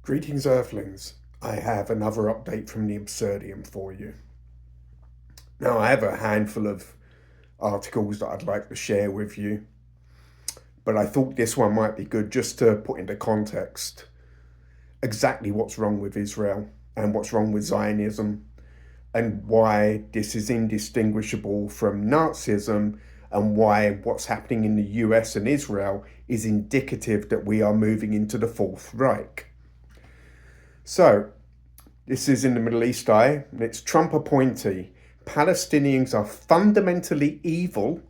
Greetings, Earthlings. I have another update from the Absurdium for you. Now, I have a handful of articles that I'd like to share with you, but I thought this one might be good just to put into context exactly what's wrong with Israel and what's wrong with Zionism and why this is indistinguishable from Nazism and why what's happening in the US and Israel is indicative that we are moving into the Fourth Reich. So, this is in the Middle East Eye, and it's Trump appointee. Palestinians are fundamentally evil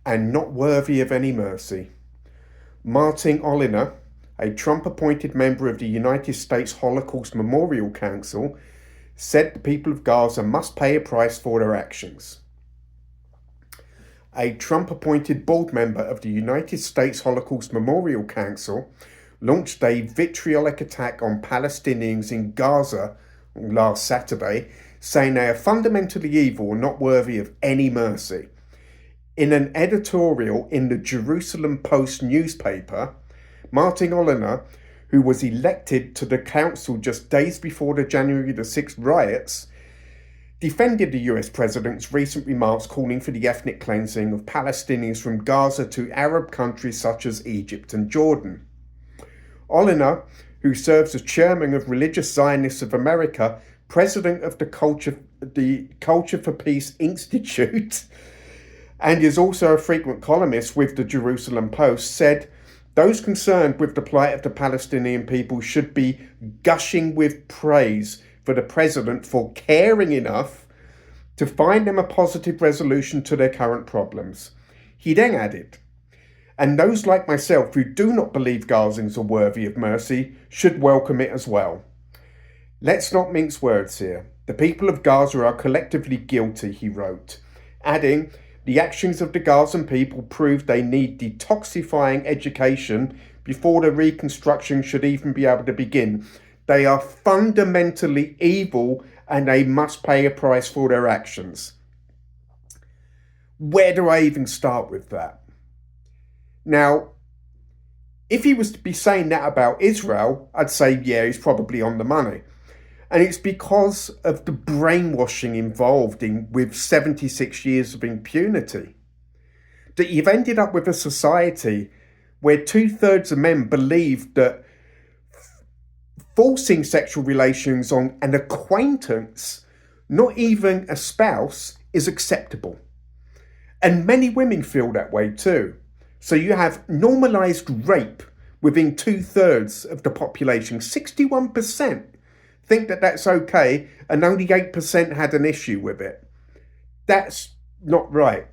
and not worthy of any mercy. Martin Oliner, a Trump-appointed member of the United States Holocaust Memorial Council, said the people of Gaza must pay a price for their actions. A Trump-appointed board member of the United States Holocaust Memorial Council launched a vitriolic attack on Palestinians in Gaza last Saturday, saying they are fundamentally evil and not worthy of any mercy. In an editorial in the Jerusalem Post newspaper, Martin Oliner, who was elected to the council just days before the January the 6th riots, defended the US president's recent remarks calling for the ethnic cleansing of Palestinians from Gaza to Arab countries such as Egypt and Jordan. Oliner, who serves as chairman of Religious Zionists of America, president of the Culture for Peace Institute, and is also a frequent columnist with the Jerusalem Post, said those concerned with the plight of the Palestinian people should be gushing with praise for the president for caring enough to find them a positive resolution to their current problems. He then added, and those like myself who do not believe Gazans are worthy of mercy should welcome it as well. Let's not mince words here. The people of Gaza are collectively guilty, he wrote, adding, the actions of the Gazan people prove they need detoxifying education before the reconstruction should even be able to begin. They are fundamentally evil and they must pay a price for their actions. Where do I even start with that? Now, if he was to be saying that about Israel, I'd say, yeah, he's probably on the money. And it's because of the brainwashing involved with 76 years of impunity that you've ended up with a society where 2/3 of men believe that forcing sexual relations on an acquaintance, not even a spouse, is acceptable. And many women feel that way too. So you have normalized rape within 2/3 of the population. 61% think that that's okay, and only 8% had an issue with it. That's not right.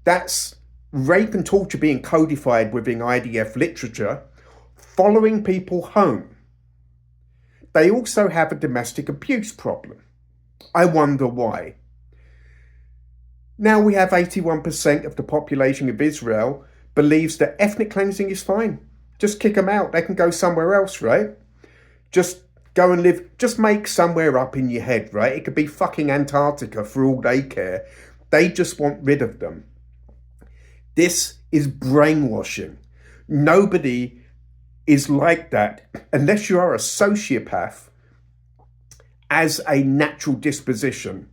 That's rape and torture being codified within IDF literature, following people home. They also have a domestic abuse problem. I wonder why. Now we have 81% of the population of Israel believes that ethnic cleansing is fine. Just kick them out. They can go somewhere else, right? Just go and live. Just make somewhere up in your head, right? It could be fucking Antarctica for all they care. They just want rid of them. This is brainwashing. Nobody is like that unless you are a sociopath as a natural disposition.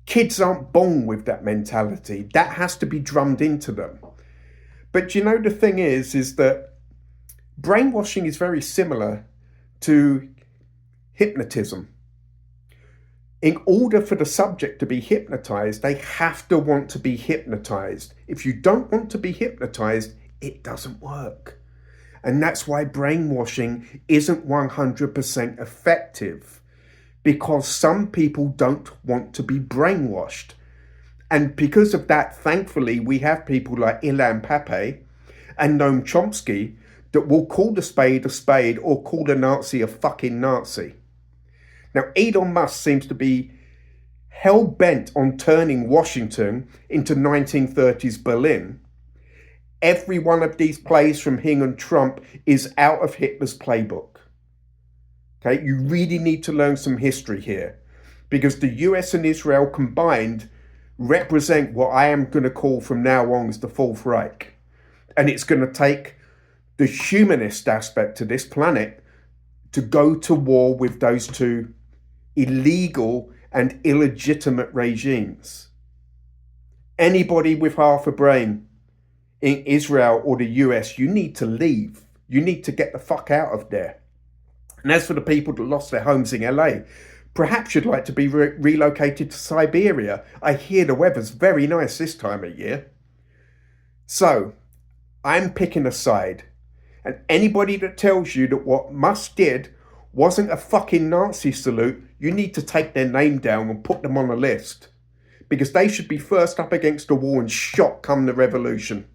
Kids aren't born with that mentality. That has to be drummed into them. But you know, the thing is that brainwashing is very similar to hypnotism. In order for the subject to be hypnotized, they have to want to be hypnotized. If you don't want to be hypnotized, it doesn't work. And that's why brainwashing isn't 100% effective, because some people don't want to be brainwashed. And because of that, thankfully, we have people like Ilan Pappé and Noam Chomsky that will call a spade or call a Nazi a fucking Nazi. Now, Elon Musk seems to be hell-bent on turning Washington into 1930s Berlin. Every one of these plays from him and Trump is out of Hitler's playbook. Okay, you really need to learn some history here, because the US and Israel combined represent what I am going to call from now on as the Fourth Reich. And it's going to take the humanist aspect to this planet to go to war with those two illegal and illegitimate regimes. Anybody with half a brain in Israel or the US, you need to leave. You need to get the fuck out of there. And as for the people that lost their homes in LA, perhaps you'd like to be relocated to Siberia. I hear the weather's very nice this time of year. So, I'm picking a side. And anybody that tells you that what Musk did wasn't a fucking Nazi salute, you need to take their name down and put them on a list. Because they should be first up against the wall and shot come the revolution.